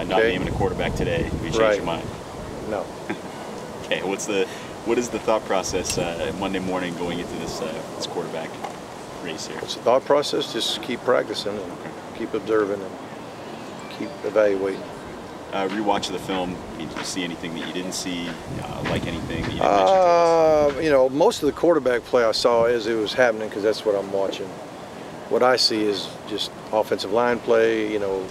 not naming a quarterback today. Have you changed your mind? No. Okay, what is the thought process Monday morning going into this quarterback race here? It's a thought process. Just keep practicing and keep observing and keep evaluating. Rewatch the film. Did you see anything that you didn't see? Like anything that you didn't mention to us? You know, most of the quarterback play I saw as it was happening because that's what I'm watching. What I see is just offensive line play. You know,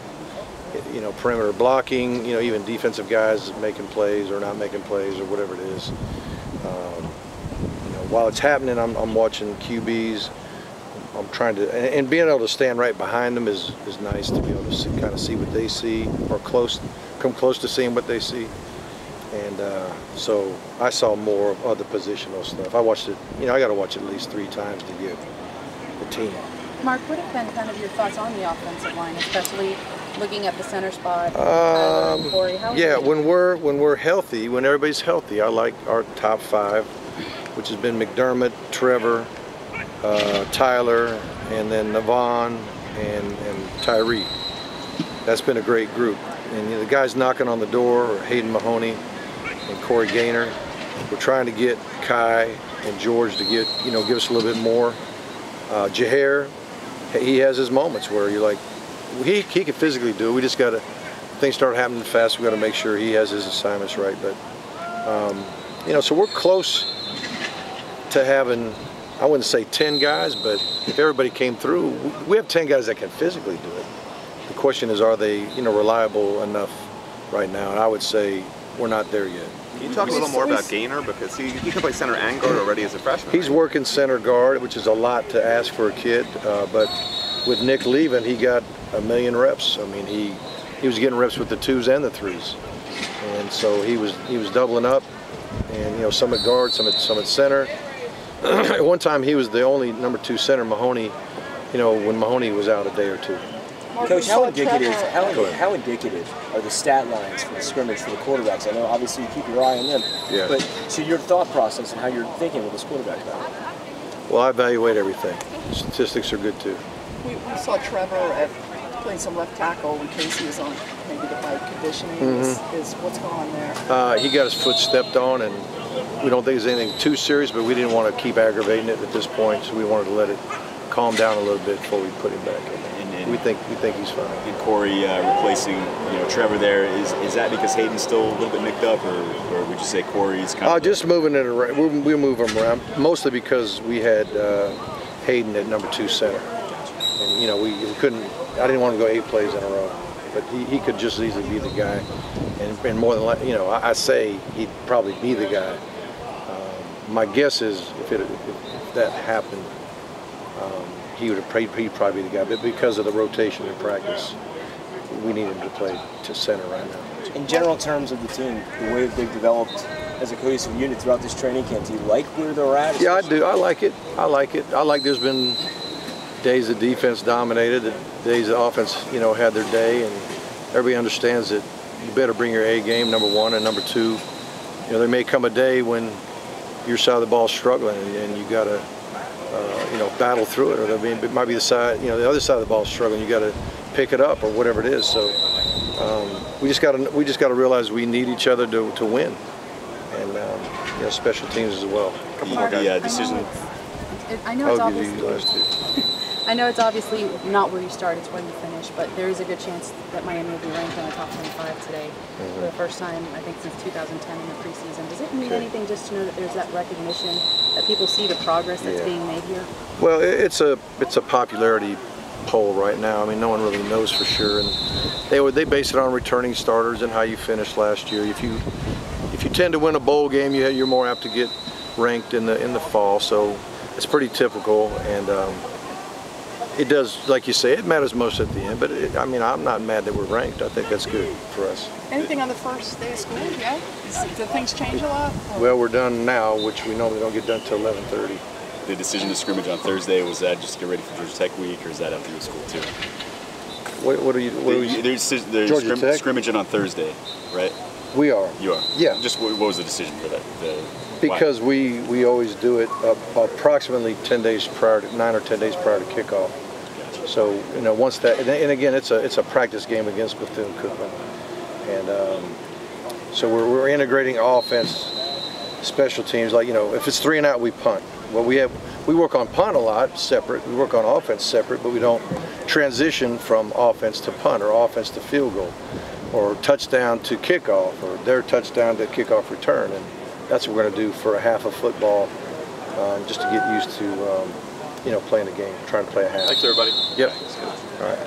perimeter blocking. You know, even defensive guys making plays or not making plays or whatever it is. You know, while it's happening, I'm watching QBs. I'm trying to, and being able to stand right behind them is nice to be able to kind of see what they see or come close to seeing what they see. And so I saw more of other positional stuff. I watched it, you know, I got to watch it at least 3 times to get the team. Mark, what have been kind of your thoughts on the offensive line, especially looking at the center spot? Corey, yeah, when we're healthy, when everybody's healthy, I like our top 5, which has been McDermott, Trevor, Tyler, and then Navon and Tyree. That's been a great group. And you know, the guys knocking on the door are Hayden Mahoney and Corey Gaynor. We're trying to get Kai and George to give us a little bit more. Jahair, he has his moments where you're like, he can physically do it. We just got to, things start happening fast. We got to make sure he has his assignments right. But you know, so we're close to having, I wouldn't say 10 guys, but if everybody came through, we have 10 guys that can physically do it. The question is, are they, you know, reliable enough right now? And I would say we're not there yet. Can you talk a little more about Gaynor, because he can play center and guard already as a freshman? He's working center guard, which is a lot to ask for a kid, but with Nick leaving, he got 1,000,000 reps. I mean, he was getting reps with the 2s and the 3s, and so he was doubling up, and you know, some at guard, some at center. At one time, he was the only number 2 center. Mahoney, you know, when Mahoney was out a day or 2. Coach, how indicative are the stat lines for the scrimmage for the quarterbacks? I know obviously you keep your eye on them, but so your thought process and how you're thinking with this quarterback battle? Well, I evaluate everything. Statistics are good too. We saw Trevor playing some left tackle when Casey was on maybe the bike conditioning. Is what's going on there? He got his foot stepped on, and we don't think it's anything too serious, but we didn't want to keep aggravating it at this point, so we wanted to let it calm down a little bit before we put him back in. We think he's fine. And Corey replacing, you know, Trevor there, is that because Hayden's still a little bit nicked up, or would you say Corey's kind of? Just moving it around. We move him around mostly because we had Hayden at number 2 center, and you know we couldn't. I didn't want to go 8 plays in a row, but he could just easily be the guy, and more than likely, you know, I say he'd probably be the guy. My guess is if that happened. He'd probably be the guy, but because of the rotation in practice, we need him to play to center right now. In general terms of the team, the way they've developed as a cohesive unit throughout this training camp, do you like where they're at? Yeah, I do. I like it. I like there's been days the defense dominated, the days the offense, you know, had their day, and everybody understands that you better bring your A game, number 1, and number 2. You know, there may come a day when your side of the ball is struggling, and you got to you know, battle through it, or it might be the side, you know, the other side of the ball is struggling. You got to pick it up, or whatever it is. So we just got to realize we need each other to win, and you know, special teams as well. A couple more decisions. I know it's I know it's obviously not where you start; it's where you finish. But there is a good chance that Miami will be ranked in the top 25 today for the first time, I think, since 2010 in the preseason. Does it mean anything just to know that there's that recognition, that people see the progress that's being made here? Well, it's a popularity poll right now. I mean, no one really knows for sure, and they base it on returning starters and how you finished last year. If you tend to win a bowl game, you're more apt to get ranked in the fall. So it's pretty typical, and it does, like you say, it matters most at the end. But I mean, I'm not mad that we're ranked. I think that's good for us. Anything on the first day of school? Yeah. Did things change a lot? Well, we're done now, which we normally don't get done until 11:30. The decision to scrimmage on Thursday, was that just to get ready for Georgia Tech week, or is that after school too? What are you? There's scrimmaging on Thursday, right? We are. You are. Yeah. Just what was the decision for that? Because we always do it approximately 10 days prior to 9 or 10 days prior to kickoff. Gotcha. So once that, and again, it's a practice game against Bethune-Cookman, and so we're integrating offense, special teams. Like if it's 3 and out, we punt. Well, we work on punt a lot separate. We work on offense separate, but we don't transition from offense to punt or offense to field goal, or touchdown to kickoff, or their touchdown to kickoff return. And that's what we're going to do for a half of football, just to get used to playing the game, trying to play a half. Thanks, everybody. Yep. All right.